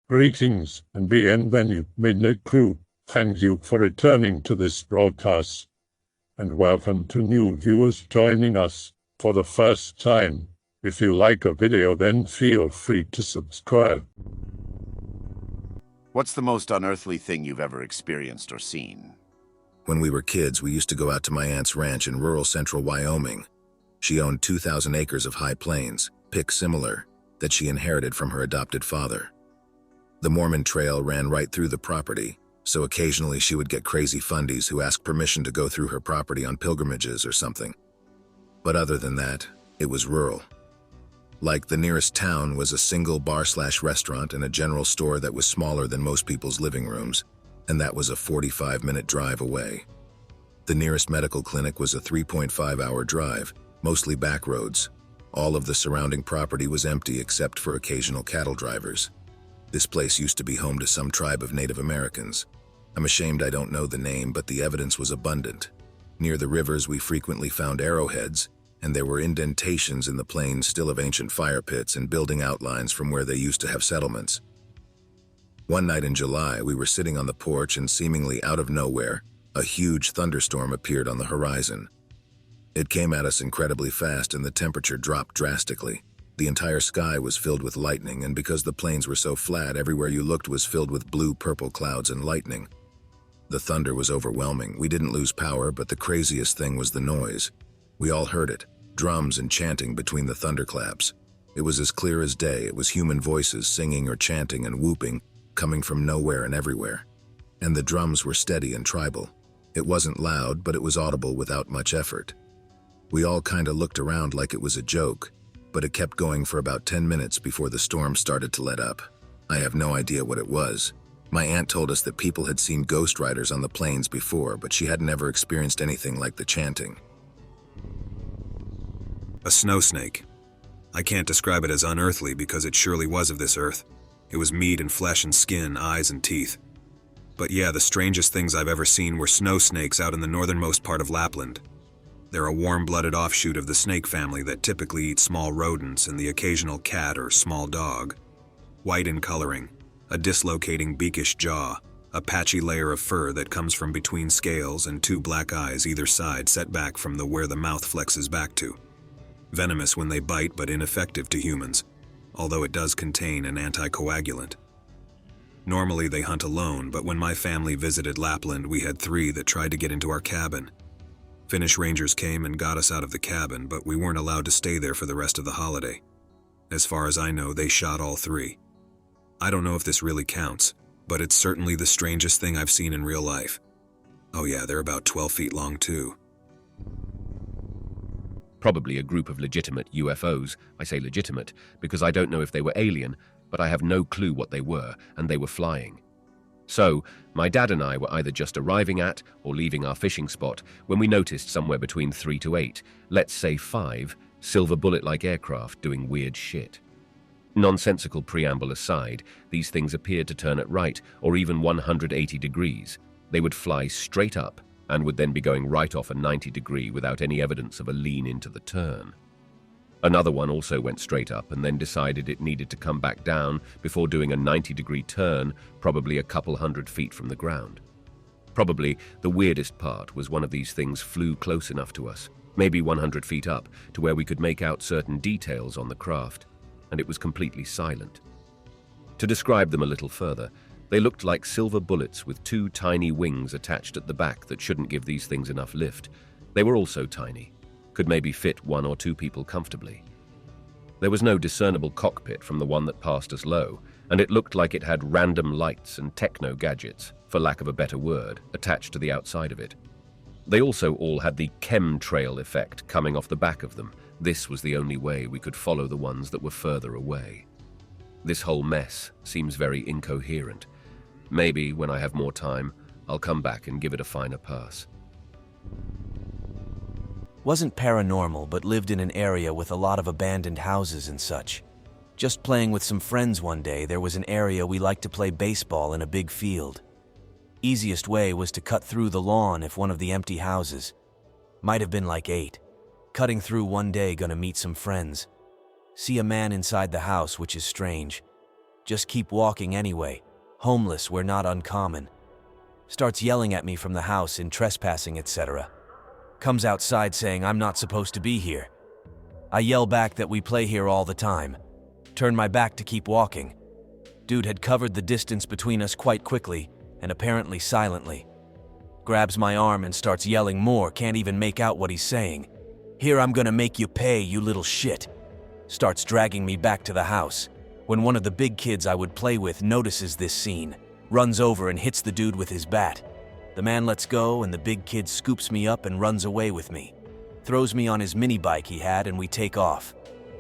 Greetings and bienvenue, MITZU. Thank you for returning to this broadcast, and welcome to new viewers joining us for the first time. If you like a video, then feel free to subscribe. What's the most unearthly thing you've ever experienced or seen? When we were kids, we used to go out to my aunt's ranch in rural central Wyoming. She owned 2,000 acres of high plains, pick similar, that she inherited from her adopted father. The Mormon Trail ran right through the property, so occasionally she would get crazy fundies who asked permission to go through her property on pilgrimages or something. But other than that, it was rural. Like, the nearest town was a single bar/restaurant and a general store that was smaller than most people's living rooms, and that was a 45-minute drive away. The nearest medical clinic was a 3.5-hour drive, mostly back roads. All of the surrounding property was empty except for occasional cattle drivers. This place used to be home to some tribe of Native Americans. I'm ashamed I don't know the name, but the evidence was abundant. Near the rivers we frequently found arrowheads, and there were indentations in the plains still of ancient fire pits and building outlines from where they used to have settlements. One night in July, we were sitting on the porch and seemingly out of nowhere, a huge thunderstorm appeared on the horizon. It came at us incredibly fast and the temperature dropped drastically. The entire sky was filled with lightning, and because the plains were so flat, everywhere you looked was filled with blue-purple clouds and lightning. The thunder was overwhelming. We didn't lose power, but the craziest thing was the noise. We all heard it, drums and chanting between the thunderclaps. It was as clear as day. It was human voices singing or chanting and whooping, coming from nowhere and everywhere. And the drums were steady and tribal. It wasn't loud, but it was audible without much effort. We all kinda looked around like it was a joke, but it kept going for about 10 minutes before the storm started to let up. I have no idea what it was. My aunt told us that people had seen ghost riders on the plains before, but she had never experienced anything like the chanting. A snow snake. I can't describe it as unearthly because it surely was of this earth. It was meat and flesh and skin, eyes and teeth. But yeah, the strangest things I've ever seen were snow snakes out in the northernmost part of Lapland. They're a warm-blooded offshoot of the snake family that typically eat small rodents and the occasional cat or small dog. White in coloring, a dislocating beakish jaw, a patchy layer of fur that comes from between scales, and two black eyes either side set back from where the mouth flexes back to. Venomous when they bite but ineffective to humans, although it does contain an anticoagulant. Normally they hunt alone, but when my family visited Lapland, we had 3 that tried to get into our cabin. Finnish rangers came and got us out of the cabin, but we weren't allowed to stay there for the rest of the holiday. As far as I know, they shot all 3. I don't know if this really counts, but it's certainly the strangest thing I've seen in real life. Oh yeah, they're about 12 feet long too. Probably a group of legitimate UFOs. I say legitimate because I don't know if they were alien, but I have no clue what they were, and they were flying. So, my dad and I were either just arriving at or leaving our fishing spot when we noticed somewhere between 3 to 8, let's say 5, silver bullet-like aircraft doing weird shit. Nonsensical preamble aside, these things appeared to turn at right or even 180 degrees. They would fly straight up and would then be going right off a 90 degree without any evidence of a lean into the turn. Another one also went straight up and then decided it needed to come back down before doing a 90-degree turn, probably a couple hundred feet from the ground. Probably the weirdest part was one of these things flew close enough to us, maybe 100 feet up, to where we could make out certain details on the craft, and it was completely silent. To describe them a little further, they looked like silver bullets with 2 tiny wings attached at the back that shouldn't give these things enough lift. They were also tiny. Could maybe fit 1 or 2 people comfortably. There was no discernible cockpit from the one that passed us low, and it looked like it had random lights and techno gadgets, for lack of a better word, attached to the outside of it. They also all had the chemtrail effect coming off the back of them. This was the only way we could follow the ones that were further away. This whole mess seems very incoherent. Maybe, when I have more time, I'll come back and give it a finer pass. Wasn't paranormal, but lived in an area with a lot of abandoned houses and such. Just playing with some friends one day, there was an area we liked to play baseball in a big field. Easiest way was to cut through the lawn if one of the empty houses. Might have been like 8. Cutting through one day, gonna meet some friends. See a man inside the house, which is strange. Just keep walking anyway. Homeless, we're not uncommon. Starts yelling at me from the house in trespassing, etc. Comes outside saying I'm not supposed to be here. I yell back that we play here all the time. Turn my back to keep walking. Dude had covered the distance between us quite quickly, and apparently silently. Grabs my arm and starts yelling more, can't even make out what he's saying. Here, I'm gonna make you pay, you little shit. Starts dragging me back to the house, when one of the big kids I would play with notices this scene, runs over and hits the dude with his bat. The man lets go and the big kid scoops me up and runs away with me. Throws me on his mini bike he had and we take off.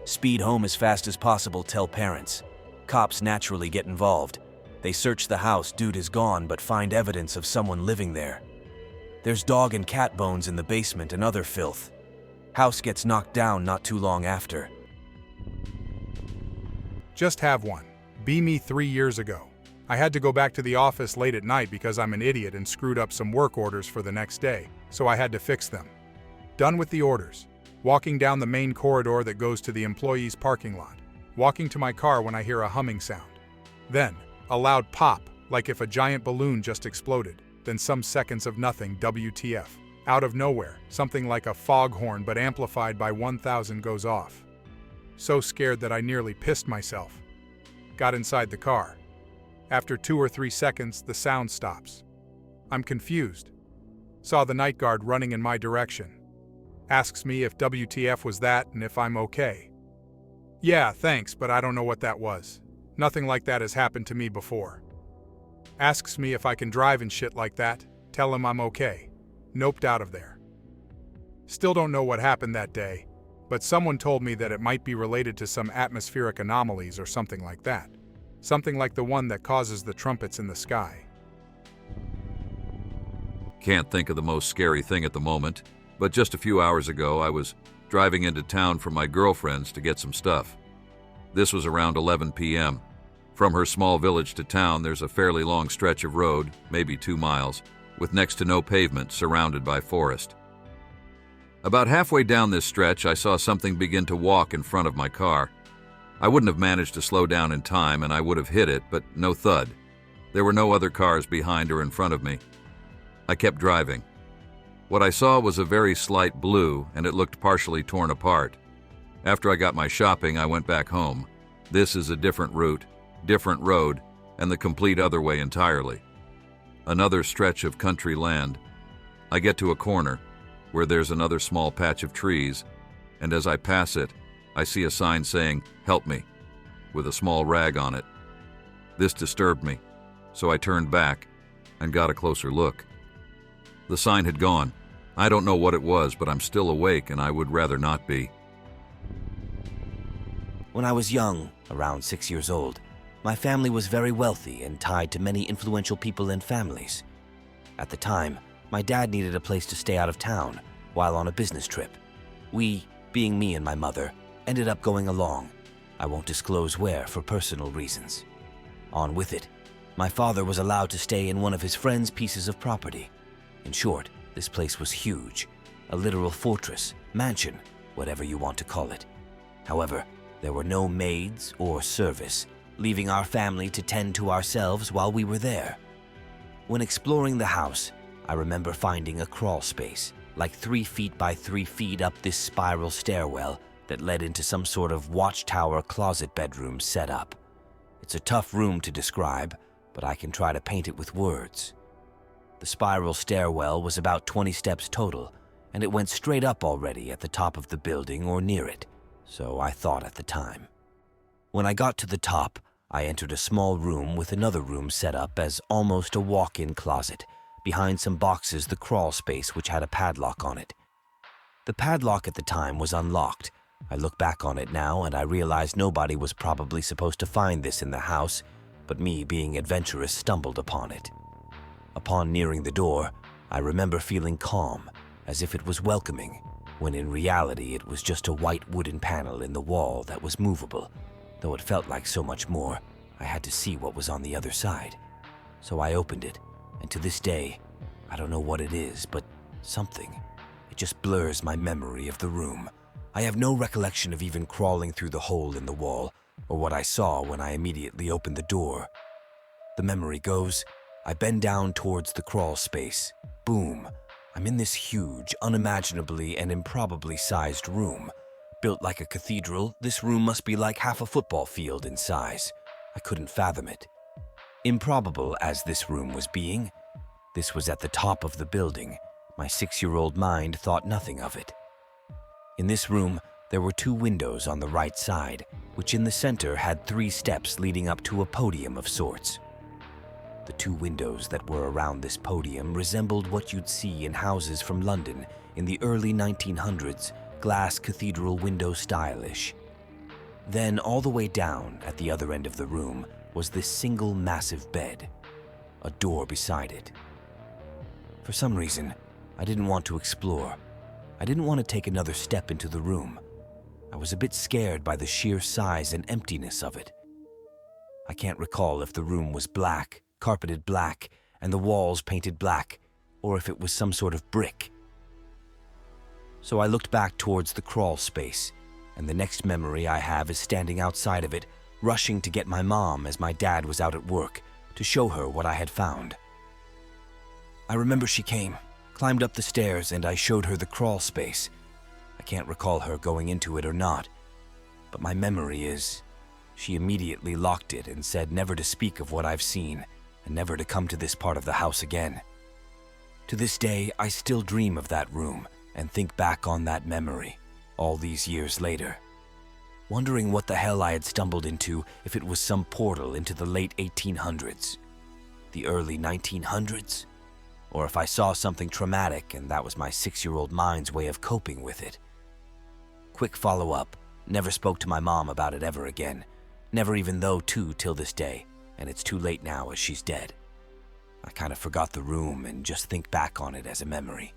Speed home as fast as possible, tell parents. Cops naturally get involved. They search the house, dude is gone, but find evidence of someone living there. There's dog and cat bones in the basement and other filth. House gets knocked down not too long after. Just have one. Be me 3 years ago. I had to go back to the office late at night because I'm an idiot and screwed up some work orders for the next day, so I had to fix them. Done with the orders. Walking down the main corridor that goes to the employees' parking lot. Walking to my car when I hear a humming sound. Then, a loud pop, like if a giant balloon just exploded. Then some seconds of nothing, WTF. Out of nowhere, something like a foghorn but amplified by 1000 goes off. So scared that I nearly pissed myself. Got inside the car. After 2 or 3 seconds, the sound stops. I'm confused. Saw the night guard running in my direction. Asks me if WTF was that and if I'm okay. Yeah, thanks, but I don't know what that was. Nothing like that has happened to me before. Asks me if I can drive and shit like that. Tell him I'm okay. Noped out of there. Still don't know what happened that day, but someone told me that it might be related to some atmospheric anomalies or something like that. Something like the one that causes the trumpets in the sky. Can't think of the most scary thing at the moment, but just a few hours ago I was driving into town for my girlfriend's to get some stuff. This was around 11 p.m. From her small village to town, there's a fairly long stretch of road, maybe 2 miles, with next to no pavement, surrounded by forest. About halfway down this stretch, I saw something begin to walk in front of my car. I wouldn't have managed to slow down in time and I would have hit it, but no thud. There were no other cars behind or in front of me. I kept driving. What I saw was a very slight blue and it looked partially torn apart. After I got my shopping, I went back home. This is a different route, different road, and the complete other way entirely. Another stretch of country land. I get to a corner where there's another small patch of trees, and as I pass it, I see a sign saying, "Help me," with a small rag on it. This disturbed me, so I turned back and got a closer look. The sign had gone. I don't know what it was, but I'm still awake and I would rather not be. When I was young, around 6 years old, my family was very wealthy and tied to many influential people and families. At the time, my dad needed a place to stay out of town while on a business trip. We, being me and my mother, ended up going along. I won't disclose where for personal reasons. On with it, my father was allowed to stay in one of his friend's pieces of property. In short, this place was huge, a literal fortress, mansion, whatever you want to call it. However, there were no maids or service, leaving our family to tend to ourselves while we were there. When exploring the house, I remember finding a crawl space, like 3 feet by 3 feet up this spiral stairwell that led into some sort of watchtower closet bedroom setup. It's a tough room to describe, but I can try to paint it with words. The spiral stairwell was about 20 steps total, and it went straight up already at the top of the building or near it, so I thought at the time. When I got to the top, I entered a small room with another room set up as almost a walk-in closet, behind some boxes the crawl space which had a padlock on it. The padlock at the time was unlocked. I look back on it now and I realize nobody was probably supposed to find this in the house, but me being adventurous stumbled upon it. Upon nearing the door, I remember feeling calm, as if it was welcoming, when in reality it was just a white wooden panel in the wall that was movable. Though it felt like so much more, I had to see what was on the other side. So I opened it, and to this day, I don't know what it is, but something. It just blurs my memory of the room. I have no recollection of even crawling through the hole in the wall, or what I saw when I immediately opened the door. The memory goes, I bend down towards the crawl space. Boom! I'm in this huge, unimaginably and improbably sized room. Built like a cathedral, this room must be like half a football field in size. I couldn't fathom it. Improbable as this room was being, this was at the top of the building. My 6-year-old mind thought nothing of it. In this room, there were 2 windows on the right side, which in the center had 3 steps leading up to a podium of sorts. The 2 windows that were around this podium resembled what you'd see in houses from London in the early 1900s, glass cathedral window stylish. Then all the way down at the other end of the room was this single massive bed, a door beside it. For some reason, I didn't want to explore. I didn't want to take another step into the room. I was a bit scared by the sheer size and emptiness of it. I can't recall if the room was black, carpeted black, and the walls painted black, or if it was some sort of brick. So I looked back towards the crawl space, and the next memory I have is standing outside of it, rushing to get my mom as my dad was out at work, to show her what I had found. I remember she came, climbed up the stairs, and I showed her the crawl space. I can't recall her going into it or not, but my memory is she immediately locked it and said never to speak of what I've seen and never to come to this part of the house again. To this day, I still dream of that room and think back on that memory, all these years later, wondering what the hell I had stumbled into, if it was some portal into the late 1800s, the early 1900s, or if I saw something traumatic and that was my 6-year-old mind's way of coping with it. Quick follow-up, never spoke to my mom about it ever again, never even though till this day, and it's too late now as she's dead. I kind of forgot the room and just think back on it as a memory.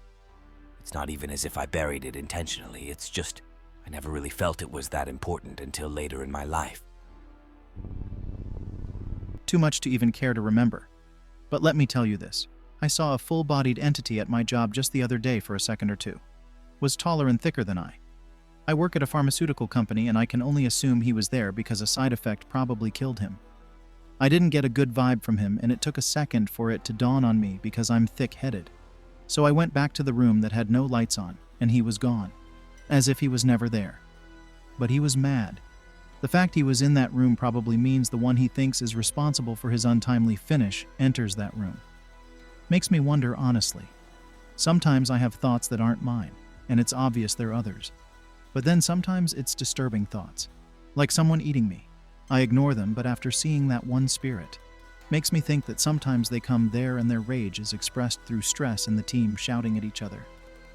It's not even as if I buried it intentionally, it's just I never really felt it was that important until later in my life. Too much to even care to remember. But let me tell you this. I saw a full-bodied entity at my job just the other day for a second or two. Was taller and thicker than I. I work at a pharmaceutical company and I can only assume he was there because a side effect probably killed him. I didn't get a good vibe from him and it took a second for it to dawn on me because I'm thick-headed. So I went back to the room that had no lights on and he was gone, as if he was never there. But he was mad. The fact he was in that room probably means the one he thinks is responsible for his untimely finish enters that room. Makes me wonder honestly. Sometimes I have thoughts that aren't mine, and it's obvious they're others. But then sometimes it's disturbing thoughts, like someone eating me. I ignore them, but after seeing that one spirit, makes me think that sometimes they come there and their rage is expressed through stress and the team shouting at each other.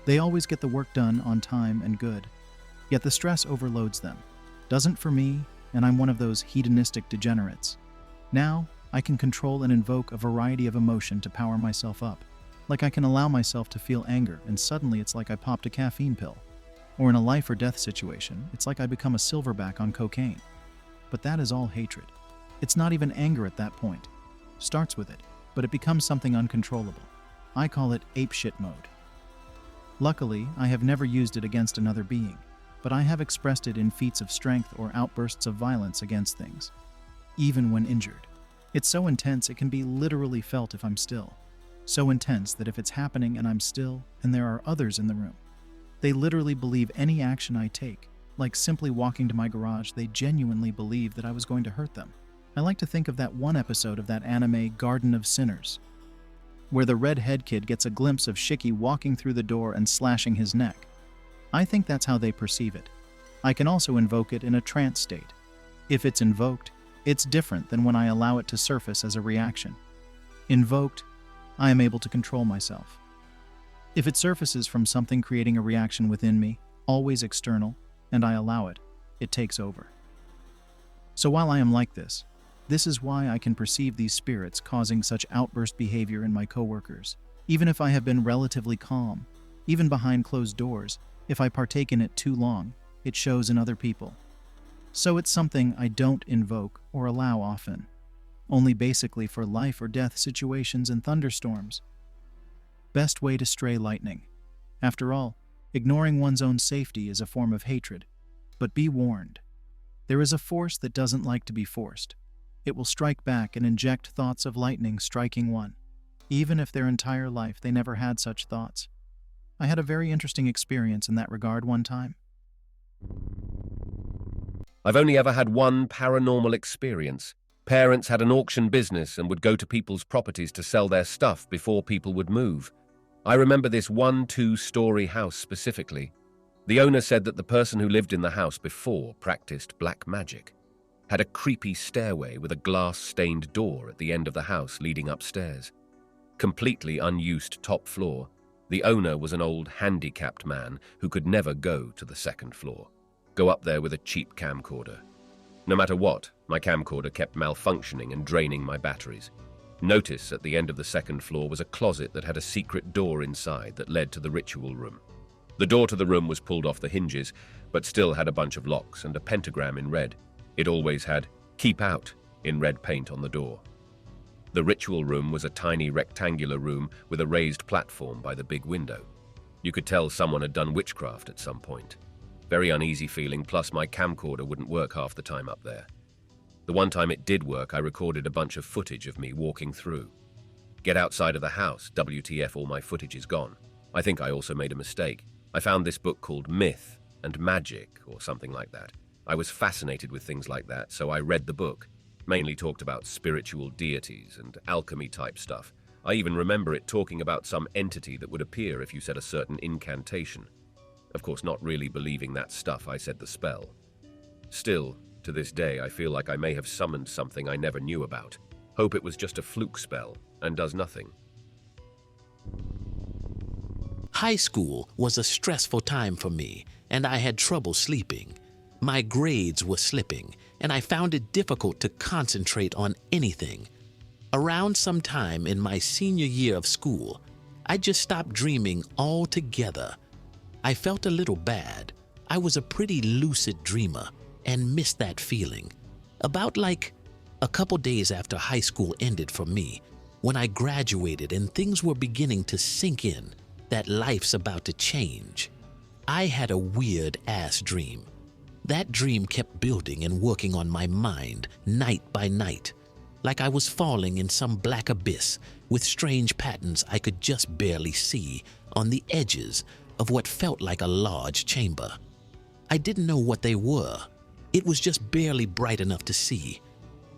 They always get the work done on time and good, yet the stress overloads them. Doesn't for me, and I'm one of those hedonistic degenerates. Now, I can control and invoke a variety of emotion to power myself up. Like I can allow myself to feel anger, and suddenly it's like I popped a caffeine pill. Or in a life or death situation, it's like I become a silverback on cocaine. But that is all hatred. It's not even anger at that point. Starts with it, but it becomes something uncontrollable. I call it apeshit mode. Luckily, I have never used it against another being, but I have expressed it in feats of strength or outbursts of violence against things, even when injured. It's so intense it can be literally felt if I'm still. So intense that if it's happening and I'm still, and there are others in the room, they literally believe any action I take, like simply walking to my garage, they genuinely believe that I was going to hurt them. I like to think of that one episode of that anime Garden of Sinners, where the red-head kid gets a glimpse of Shiki walking through the door and slashing his neck. I think that's how they perceive it. I can also invoke it in a trance state. If it's invoked, it's different than when I allow it to surface as a reaction. Invoked, I am able to control myself. If it surfaces from something creating a reaction within me, always external, and I allow it, it takes over. So while I am like this is why I can perceive these spirits causing such outburst behavior in my coworkers. Even if I have been relatively calm, even behind closed doors, if I partake in it too long, it shows in other people. So it's something I don't invoke or allow often, only basically for life or death situations and thunderstorms. Best way to stray lightning. After all, ignoring one's own safety is a form of hatred, but be warned. There is a force that doesn't like to be forced. It will strike back and inject thoughts of lightning striking one, even if their entire life they never had such thoughts. I had a very interesting experience in that regard one time. I've only ever had one paranormal experience. Parents had an auction business and would go to people's properties to sell their stuff before people would move. I remember this 1-2-story house specifically. The owner said that the person who lived in the house before practiced black magic, had a creepy stairway with a glass-stained door at the end of the house leading upstairs. Completely unused top floor, the owner was an old handicapped man who could never go to the second floor, go up there with a cheap camcorder. No matter what, my camcorder kept malfunctioning and draining my batteries. Notice at the end of the second floor was a closet that had a secret door inside that led to the ritual room. The door to the room was pulled off the hinges, but still had a bunch of locks and a pentagram in red. It always had "Keep Out" in red paint on the door. The ritual room was a tiny rectangular room with a raised platform by the big window. You could tell someone had done witchcraft at some point. Very uneasy feeling, plus my camcorder wouldn't work half the time up there. The one time it did work, I recorded a bunch of footage of me walking through. Get outside of the house, WTF, all my footage is gone. I think I also made a mistake. I found this book called Myth and Magic, or something like that. I was fascinated with things like that, so I read the book. Mainly talked about spiritual deities and alchemy type stuff. I even remember it talking about some entity that would appear if you said a certain incantation. Of course, not really believing that stuff, I said the spell. Still, to this day, I feel like I may have summoned something I never knew about. Hope it was just a fluke spell and does nothing. High school was a stressful time for me, and I had trouble sleeping. My grades were slipping, and I found it difficult to concentrate on anything. Around some time in my senior year of school, I just stopped dreaming altogether. I felt a little bad. I was a pretty lucid dreamer and missed that feeling. About like a couple days after high school ended for me, when I graduated and things were beginning to sink in, that life's about to change. I had a weird-ass dream. That dream kept building and working on my mind night by night, like I was falling in some black abyss with strange patterns I could just barely see on the edges of what felt like a large chamber. I didn't know what they were. It was just barely bright enough to see.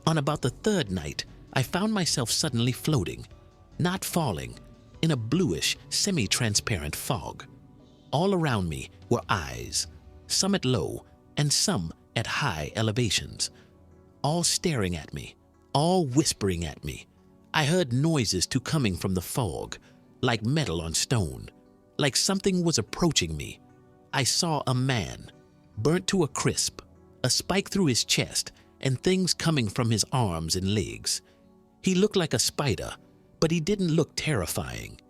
On about the third night, I found myself suddenly floating, not falling, in a bluish, semi-transparent fog. All around me were eyes, some at low and some at high elevations, all staring at me, all whispering at me. I heard noises too coming from the fog, like metal on stone, like something was approaching me. I saw a man, burnt to a crisp, a spike through his chest, and things coming from his arms and legs. He looked like a spider, but he didn't look terrifying.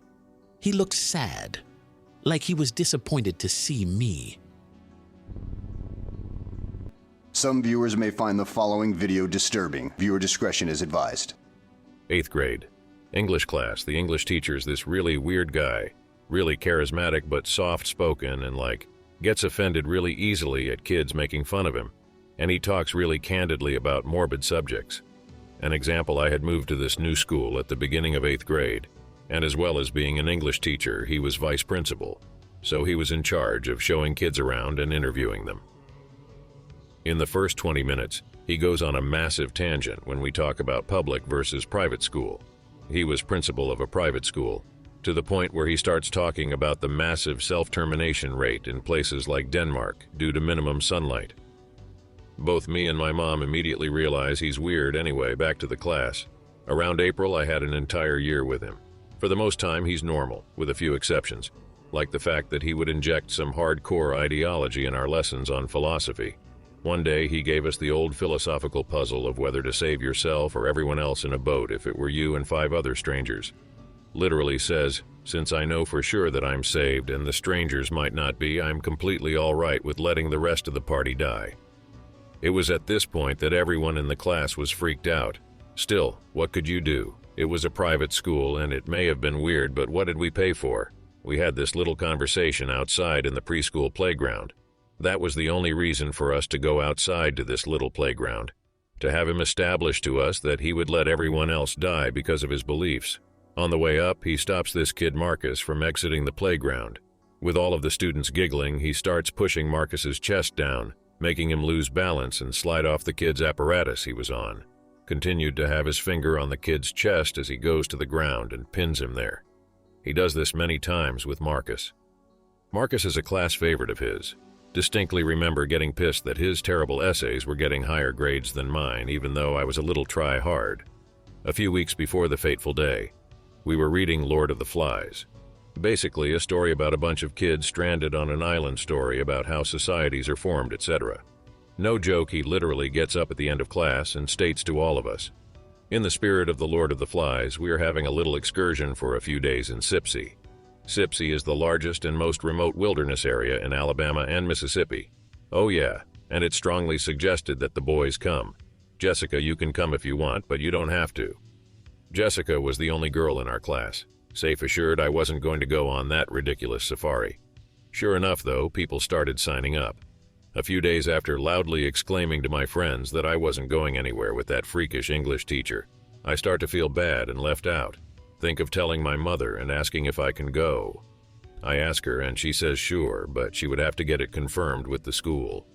He looked sad, like he was disappointed to see me. Some viewers may find the following video disturbing. Viewer discretion is advised. 8th grade. English class. The English teacher's this really weird guy. Really charismatic but soft-spoken and gets offended really easily at kids making fun of him. And he talks really candidly about morbid subjects. An example, I had moved to this new school at the beginning of 8th grade. And as well as being an English teacher, he was vice principal. So he was in charge of showing kids around and interviewing them. In the first 20 minutes, he goes on a massive tangent when we talk about public versus private school. He was principal of a private school, to the point where he starts talking about the massive self-termination rate in places like Denmark due to minimum sunlight. Both me and my mom immediately realize he's weird anyway. Back to the class. Around April, I had an entire year with him. For the most time, he's normal, with a few exceptions, like the fact that he would inject some hardcore ideology in our lessons on philosophy. One day, he gave us the old philosophical puzzle of whether to save yourself or everyone else in a boat if it were you and 5 other strangers. Literally says, since I know for sure that I'm saved and the strangers might not be, I'm completely all right with letting the rest of the party die. It was at this point that everyone in the class was freaked out. Still, what could you do? It was a private school and it may have been weird, but what did we pay for? We had this little conversation outside in the preschool playground. That was the only reason for us to go outside to this little playground, to have him establish to us that he would let everyone else die because of his beliefs. On the way up, he stops this kid Marcus from exiting the playground. With all of the students giggling, he starts pushing Marcus's chest down, making him lose balance and slide off the kid's apparatus he was on. Continued to have his finger on the kid's chest as he goes to the ground and pins him there. He does this many times with Marcus. Marcus is a class favorite of his. Distinctly remember getting pissed that his terrible essays were getting higher grades than mine, even though I was a little try-hard. A few weeks before the fateful day, we were reading Lord of the Flies. Basically, a story about a bunch of kids stranded on an island, story about how societies are formed, etc. No joke, he literally gets up at the end of class and states to all of us, "In the spirit of the Lord of the Flies, we are having a little excursion for a few days in Sipsey." Sipsey is the largest and most remote wilderness area in Alabama and Mississippi. Oh yeah, and it's strongly suggested that the boys come. Jessica, you can come if you want, but you don't have to. Jessica was the only girl in our class. Safe assured I wasn't going to go on that ridiculous safari. Sure enough though, people started signing up. A few days after loudly exclaiming to my friends that I wasn't going anywhere with that freakish English teacher, I start to feel bad and left out. Think of telling my mother and asking if I can go. I ask her and she says sure, but she would have to get it confirmed with the school.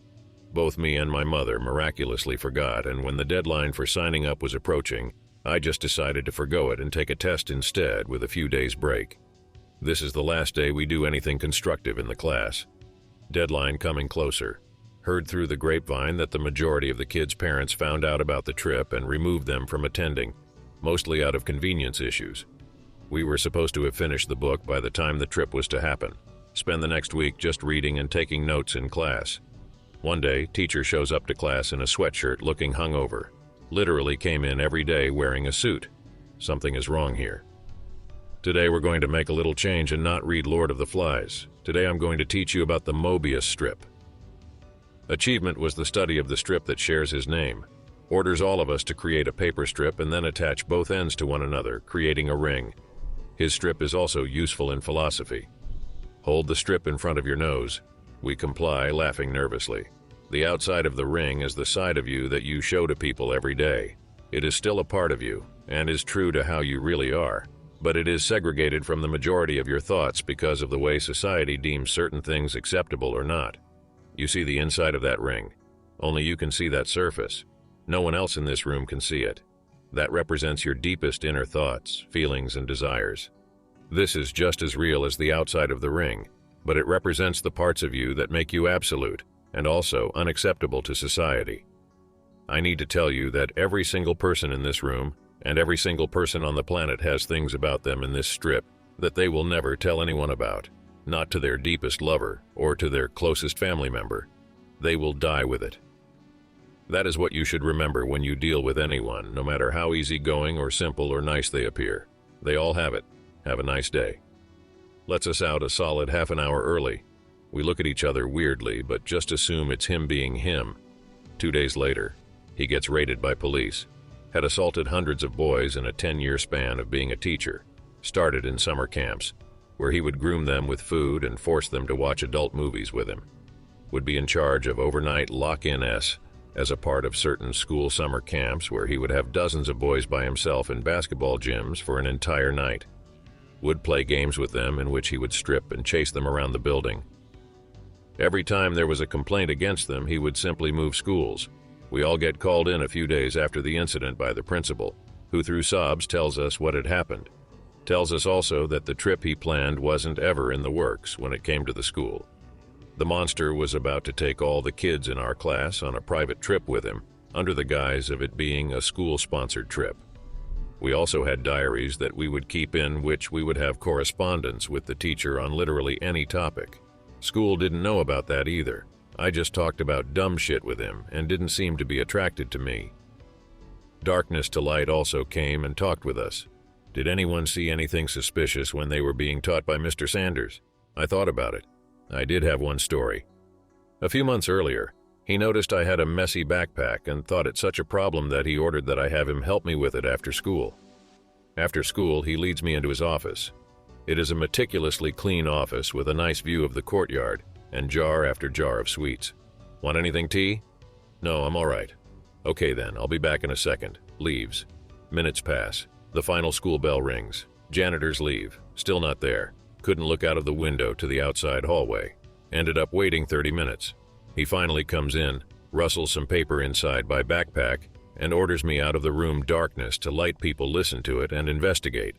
Both me and my mother miraculously forgot, and when the deadline for signing up was approaching, I just decided to forgo it and take a test instead with a few days break. This is the last day we do anything constructive in the class. Deadline coming closer. Heard through the grapevine that the majority of the kids' parents found out about the trip and removed them from attending, mostly out of convenience issues. We were supposed to have finished the book by the time the trip was to happen. Spend the next week just reading and taking notes in class. One day, teacher shows up to class in a sweatshirt looking hungover. Literally came in every day wearing a suit. Something is wrong here. Today we're going to make a little change and not read Lord of the Flies. Today I'm going to teach you about the Mobius strip. Achievement was the study of the strip that shares his name. Orders all of us to create a paper strip and then attach both ends to one another, creating a ring. His strip is also useful in philosophy. Hold the strip in front of your nose. We comply, laughing nervously. The outside of the ring is the side of you that you show to people every day. It is still a part of you, and is true to how you really are, but it is segregated from the majority of your thoughts because of the way society deems certain things acceptable or not. You see the inside of that ring. Only you can see that surface. No one else in this room can see it. That represents your deepest inner thoughts, feelings, and desires. This is just as real as the outside of the ring, but it represents the parts of you that make you absolute, and also unacceptable to society. I need to tell you that every single person in this room, and every single person on the planet has things about them in this strip that they will never tell anyone about, not to their deepest lover or to their closest family member. They will die with it. That is what you should remember when you deal with anyone, no matter how easygoing or simple or nice they appear. They all have it. Have a nice day. Lets us out a solid half an hour early. We look at each other weirdly, but just assume it's him being him. 2 days later, he gets raided by police. Had assaulted hundreds of boys in a 10-year span of being a teacher. Started in summer camps, where he would groom them with food and force them to watch adult movies with him. Would be in charge of overnight lock-in-s as a part of certain school summer camps where he would have dozens of boys by himself in basketball gyms for an entire night. Would play games with them in which he would strip and chase them around the building. Every time there was a complaint against them, he would simply move schools. We all get called in a few days after the incident by the principal, who through sobs tells us what had happened. Tells us also that the trip he planned wasn't ever in the works when it came to the school. The monster was about to take all the kids in our class on a private trip with him, under the guise of it being a school-sponsored trip. We also had diaries that we would keep in which we would have correspondence with the teacher on literally any topic. School didn't know about that either. I just talked about dumb shit with him and didn't seem to be attracted to me. Darkness to Light also came and talked with us. Did anyone see anything suspicious when they were being taught by Mr. Sanders? I thought about it. I did have one story. A few months earlier, he noticed I had a messy backpack and thought it such a problem that he ordered that I have him help me with it after school. After school, he leads me into his office. It is a meticulously clean office with a nice view of the courtyard, and jar after jar of sweets. Want anything, tea? No, I'm all right. Okay then, I'll be back in a second. Leaves. Minutes pass. The final school bell rings. Janitors leave. Still not there. Couldn't look out of the window to the outside hallway. Ended up waiting 30 minutes. He finally comes in, rustles some paper inside my backpack, and orders me out of the room darkness to light people listen to it and investigate.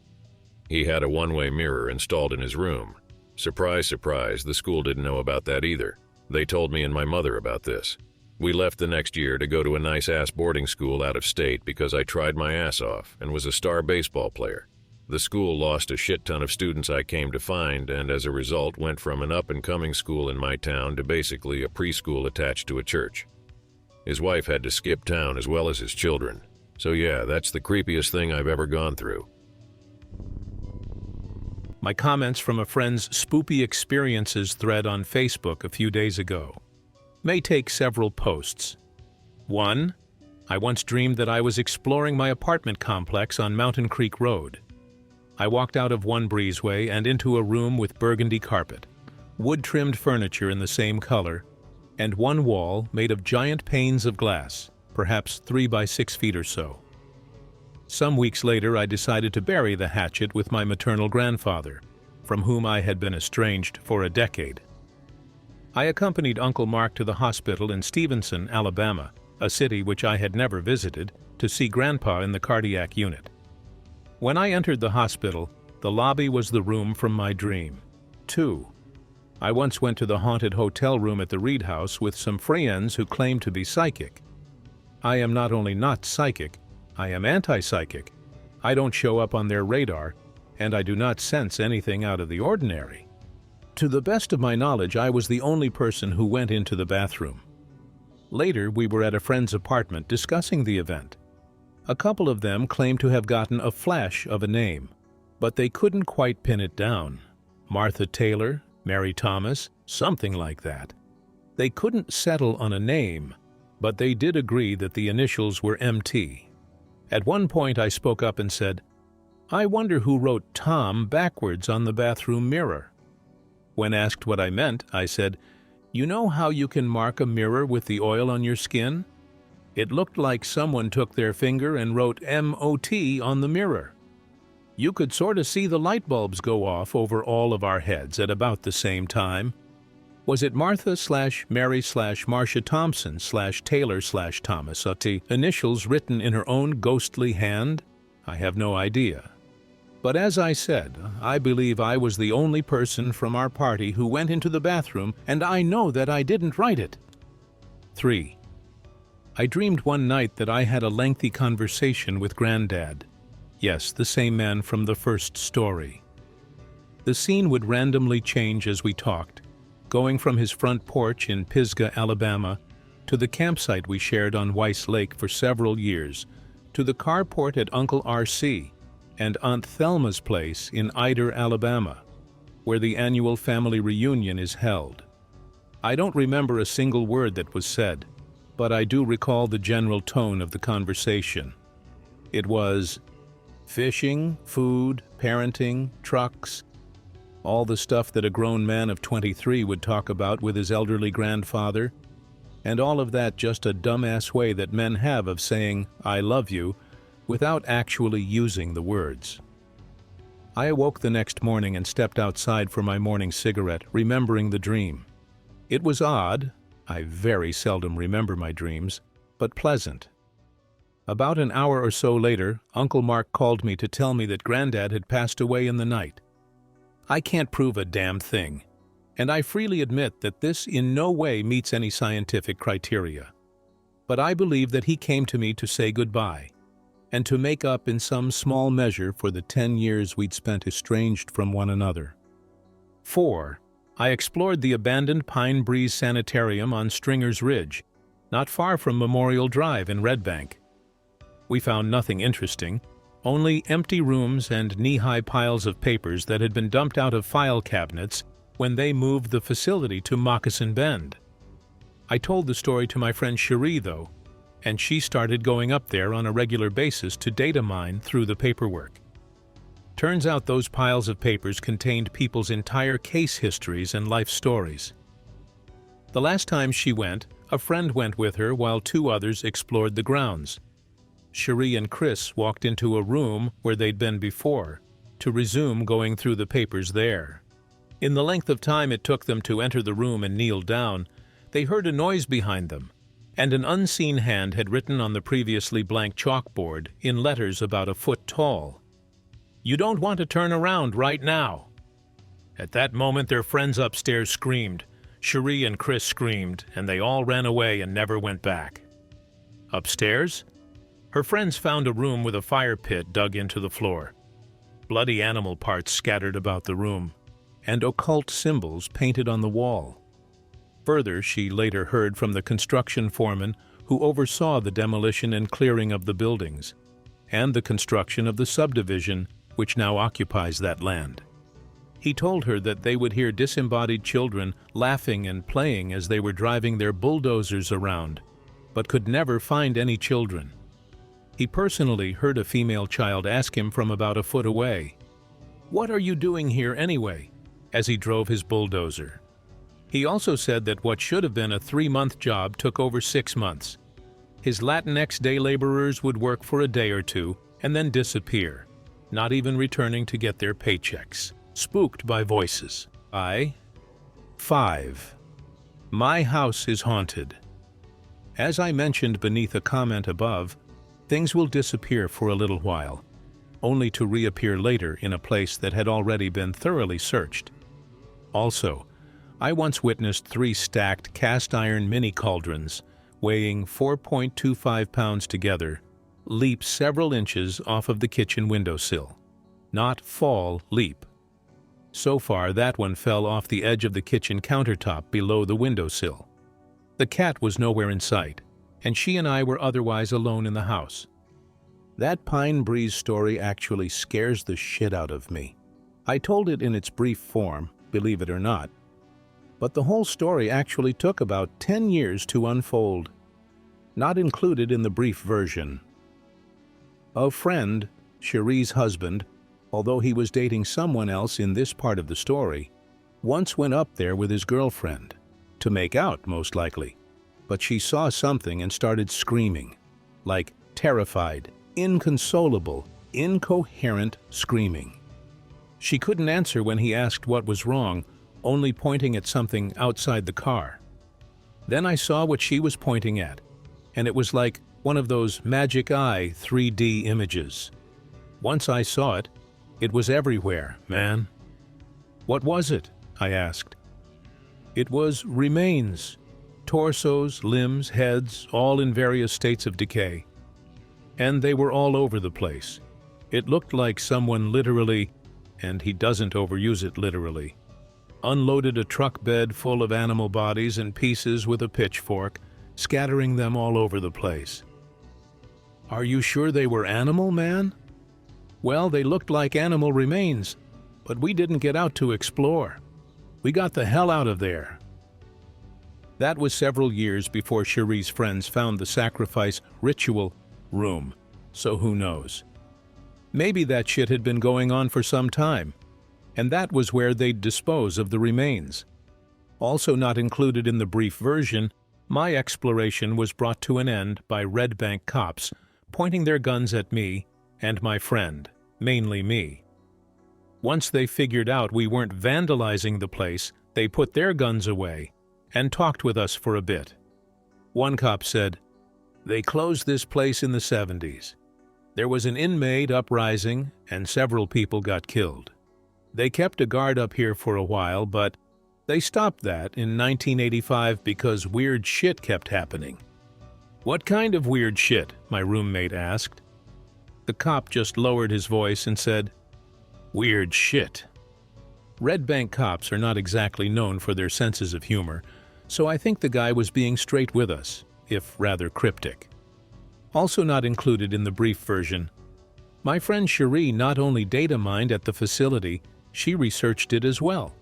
He had a one-way mirror installed in his room. Surprise, surprise, the school didn't know about that either. They told me and my mother about this. We left the next year to go to a nice-ass boarding school out of state because I tried my ass off and was a star baseball player. The school lost a shit ton of students I came to find, and as a result went from an up-and-coming school in my town to basically a preschool attached to a church. His wife had to skip town as well as his children. So yeah, that's the creepiest thing I've ever gone through. My comments from a friend's spoopy experiences thread on Facebook a few days ago may take several posts. 1. I once dreamed that I was exploring my apartment complex on Mountain Creek Road. I walked out of one breezeway and into a room with burgundy carpet, wood-trimmed furniture in the same color, and one wall made of giant panes of glass, perhaps 3 by 6 feet or so. Some weeks later, I decided to bury the hatchet with my maternal grandfather, from whom I had been estranged for a decade. I accompanied Uncle Mark to the hospital in Stevenson, Alabama, a city which I had never visited, to see Grandpa in the cardiac unit. When I entered the hospital, the lobby was the room from my dream. 2. I once went to the haunted hotel room at the Reed House with some friends who claimed to be psychic. I am not only not psychic, I am anti-psychic. I don't show up on their radar, and I do not sense anything out of the ordinary. To the best of my knowledge, I was the only person who went into the bathroom. Later, we were at a friend's apartment discussing the event. A couple of them claimed to have gotten a flash of a name, but they couldn't quite pin it down. Martha Taylor, Mary Thomas, something like that. They couldn't settle on a name, but they did agree that the initials were MT. At one point I spoke up and said, "I wonder who wrote Tom backwards on the bathroom mirror." When asked what I meant, I said, "You know how you can mark a mirror with the oil on your skin? It looked like someone took their finger and wrote MOT on the mirror. You could sort of see the light bulbs go off over all of our heads at about the same time. Was it Martha/Mary/Marcia Thompson/Taylor/Thomas, initials written in her own ghostly hand? I have no idea. But as I said, I believe I was the only person from our party who went into the bathroom, and I know that I didn't write it." 3. I dreamed one night that I had a lengthy conversation with Granddad. Yes, the same man from the first story. The scene would randomly change as we talked, going from his front porch in Pisgah, Alabama, to the campsite we shared on Weiss Lake for several years, to the carport at Uncle R.C., and Aunt Thelma's place in Ider, Alabama, where the annual family reunion is held. I don't remember a single word that was said, but I do recall the general tone of the conversation. It was fishing, food, parenting, trucks, all the stuff that a grown man of 23 would talk about with his elderly grandfather, and all of that just a dumbass way that men have of saying, "I love you," without actually using the words. I awoke the next morning and stepped outside for my morning cigarette, remembering the dream. It was odd, I very seldom remember my dreams, but pleasant. About an hour or so later, Uncle Mark called me to tell me that Granddad had passed away in the night. I can't prove a damn thing, and I freely admit that this in no way meets any scientific criteria. But I believe that he came to me to say goodbye, and to make up in some small measure for the 10 years we'd spent estranged from one another. 4. I explored the abandoned Pine Breeze Sanitarium on Stringer's Ridge, not far from Memorial Drive in Red Bank. We found nothing interesting, only empty rooms and knee-high piles of papers that had been dumped out of file cabinets when they moved the facility to Moccasin Bend. I told the story to my friend Cherie, though, and she started going up there on a regular basis to data mine through the paperwork. Turns out those piles of papers contained people's entire case histories and life stories. The last time she went, a friend went with her while 2 others explored the grounds. Cherie and Chris walked into a room where they'd been before, to resume going through the papers there. In the length of time it took them to enter the room and kneel down, they heard a noise behind them, and an unseen hand had written on the previously blank chalkboard in letters about a foot tall, "You don't want to turn around right now." At that moment their friends upstairs screamed. Cherie and Chris screamed, and they all ran away and never went back. Upstairs, her friends found a room with a fire pit dug into the floor, bloody animal parts scattered about the room, and occult symbols painted on the wall. Further, she later heard from the construction foreman who oversaw the demolition and clearing of the buildings, and the construction of the subdivision which now occupies that land. He told her that they would hear disembodied children laughing and playing as they were driving their bulldozers around, but could never find any children. He personally heard a female child ask him from about a foot away, "What are you doing here anyway?" as he drove his bulldozer. He also said that what should have been a 3-month job took over 6 months. His Latinx day laborers would work for a day or two and then disappear, not even returning to get their paychecks. Spooked by voices. 5. My house is haunted. As I mentioned beneath a comment above, things will disappear for a little while, only to reappear later in a place that had already been thoroughly searched. Also, I once witnessed 3 stacked cast-iron mini-cauldrons, weighing 4.25 pounds together, leap several inches off of the kitchen windowsill. Not fall, leap. So far, that one fell off the edge of the kitchen countertop below the windowsill. The cat was nowhere in sight, and she and I were otherwise alone in the house. That Pine Breeze story actually scares the shit out of me. I told it in its brief form, believe it or not, but the whole story actually took about 10 years to unfold. Not included in the brief version. A friend, Cherie's husband, although he was dating someone else in this part of the story, once went up there with his girlfriend, to make out most likely, but she saw something and started screaming, like terrified, inconsolable, incoherent screaming. She couldn't answer when he asked what was wrong, only pointing at something outside the car. Then I saw what she was pointing at, and it was like one of those magic eye 3D images. Once I saw it, it was everywhere, man. What was it? I asked. It was remains, torsos, limbs, heads, all in various states of decay. And they were all over the place. It looked like someone literally, and he doesn't overuse it literally, unloaded a truck bed full of animal bodies and pieces with a pitchfork, scattering them all over the place. Are you sure they were animal, man? Well, they looked like animal remains, but we didn't get out to explore. We got the hell out of there. That was several years before Cherie's friends found the sacrifice ritual room, so who knows? Maybe that shit had been going on for some time, and that was where they'd dispose of the remains. Also not included in the brief version, my exploration was brought to an end by Red Bank cops pointing their guns at me and my friend, mainly me. Once they figured out we weren't vandalizing the place, they put their guns away and talked with us for a bit. One cop said, "They closed this place in the 70s. There was an inmate uprising and several people got killed. They kept a guard up here for a while, but they stopped that in 1985 because weird shit kept happening." "What kind of weird shit?" my roommate asked. The cop just lowered his voice and said, "Weird shit." Red Bank cops are not exactly known for their senses of humor, so I think the guy was being straight with us, if rather cryptic. Also not included in the brief version, my friend Cherie not only data mined at the facility, she researched it as well.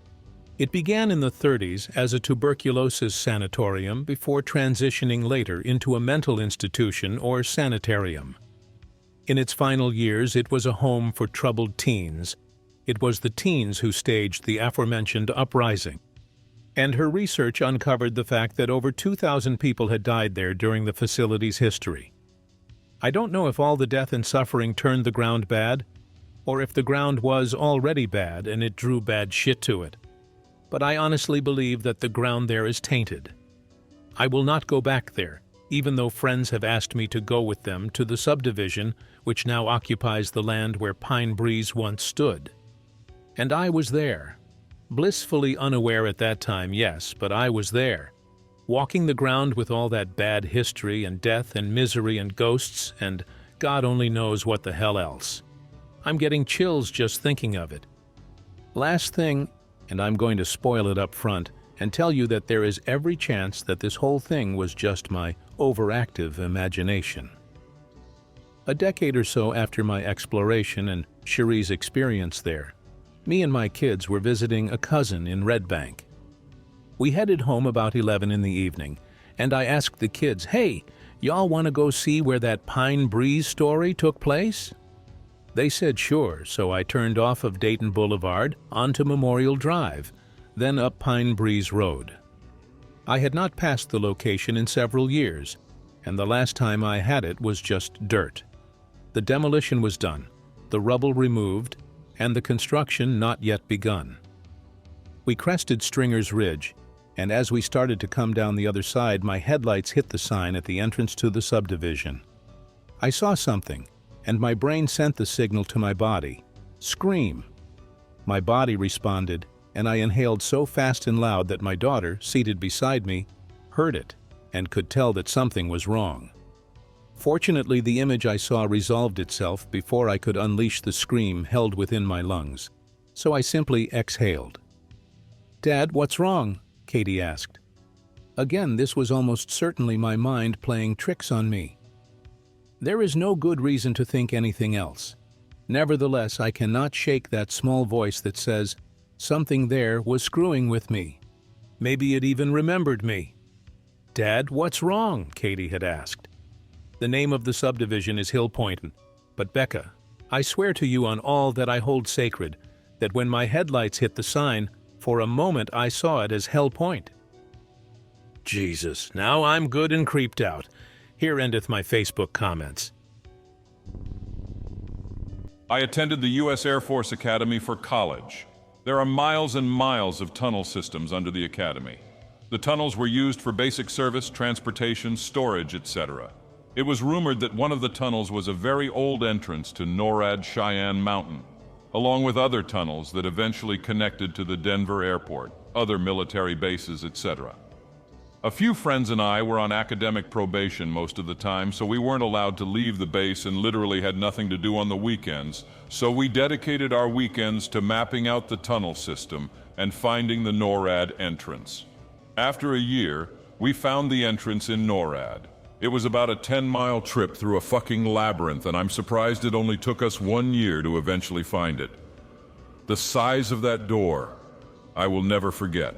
It began in the 30s as a tuberculosis sanatorium before transitioning later into a mental institution or sanitarium. In its final years, it was a home for troubled teens. It was the teens who staged the aforementioned uprising. And her research uncovered the fact that over 2,000 people had died there during the facility's history. I don't know if all the death and suffering turned the ground bad, or if the ground was already bad and it drew bad shit to it. But I honestly believe that the ground there is tainted. I will not go back there, even though friends have asked me to go with them to the subdivision which now occupies the land where Pine Breeze once stood. And I was there. Blissfully unaware at that time, yes, but I was there. Walking the ground with all that bad history and death and misery and ghosts and God only knows what the hell else. I'm getting chills just thinking of it. Last thing, and I'm going to spoil it up front and tell you that there is every chance that this whole thing was just my overactive imagination. A decade or so after my exploration and Cherie's experience there, me and my kids were visiting a cousin in Rönnberg. We headed home about 11 in the evening, and I asked the kids, "Hey, y'all want to go see where that Pine Breeze story took place?" They said sure, so I turned off of Dayton Boulevard onto Memorial Drive, then up Pine Breeze Road. I had not passed the location in several years, and the last time I had it was just dirt. The demolition was done, the rubble removed, and the construction not yet begun. We crested Stringer's Ridge, and as we started to come down the other side, my headlights hit the sign at the entrance to the subdivision. I saw something, and my brain sent the signal to my body, "Scream." My body responded, and I inhaled so fast and loud that my daughter, seated beside me, heard it and could tell that something was wrong. Fortunately, the image I saw resolved itself before I could unleash the scream held within my lungs, so I simply exhaled. "Dad, what's wrong?" Katie asked. Again, this was almost certainly my mind playing tricks on me. There is no good reason to think anything else. Nevertheless, I cannot shake that small voice that says, something there was screwing with me. Maybe it even remembered me. "Dad, what's wrong?" Katie had asked. The name of the subdivision is Hill Point, but Becca, I swear to you on all that I hold sacred, that when my headlights hit the sign, for a moment I saw it as Hell Point. Jesus, now I'm good and creeped out. Here endeth my Facebook comments. I attended the U.S. Air Force Academy for college. There are miles and miles of tunnel systems under the academy. The tunnels were used for basic service, transportation, storage, etc. It was rumored that one of the tunnels was a very old entrance to NORAD Cheyenne Mountain, along with other tunnels that eventually connected to the Denver airport, other military bases, etc. A few friends and I were on academic probation most of the time, so we weren't allowed to leave the base and literally had nothing to do on the weekends, so we dedicated our weekends to mapping out the tunnel system and finding the NORAD entrance. After a year, we found the entrance in NORAD. It was about a 10-mile trip through a fucking labyrinth, and I'm surprised it only took us 1 year to eventually find it. The size of that door, I will never forget.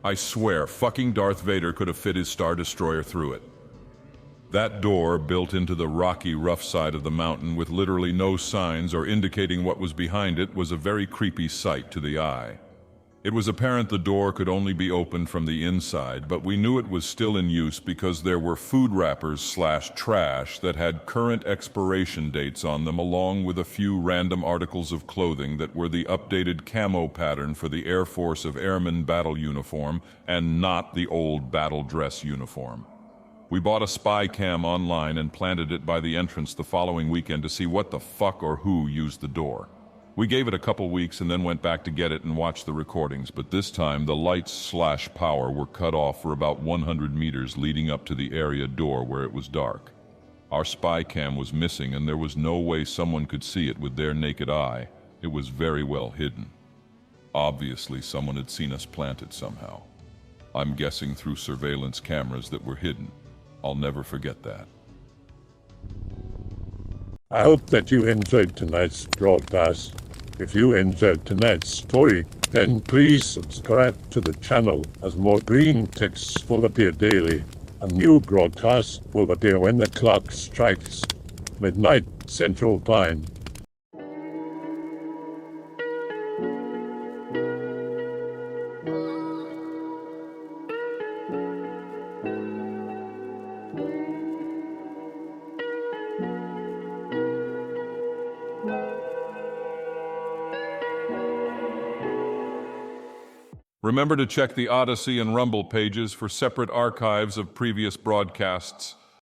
I swear, fucking Darth Vader could have fit his Star Destroyer through it. That door, built into the rocky, rough side of the mountain with literally no signs or indicating what was behind it, was a very creepy sight to the eye. It was apparent the door could only be opened from the inside, but we knew it was still in use because there were food wrappers/trash that had current expiration dates on them, along with a few random articles of clothing that were the updated camo pattern for the Air Force of Airmen battle uniform and not the old battle dress uniform. We bought a spy cam online and planted it by the entrance the following weekend to see what the fuck or who used the door. We gave it a couple weeks and then went back to get it and watch the recordings, but this time the lights/power were cut off for about 100 meters leading up to the area door where it was dark. Our spy cam was missing and there was no way someone could see it with their naked eye. It was very well hidden. Obviously someone had seen us plant it somehow. I'm guessing through surveillance cameras that were hidden. I'll never forget that. I hope that you enjoyed tonight's broadcast. If you enjoyed tonight's story, then please subscribe to the channel as more green texts will appear daily. A new broadcast will appear when the clock strikes midnight Central Time. Remember to check the Odyssey and Rumble pages for separate archives of previous broadcasts.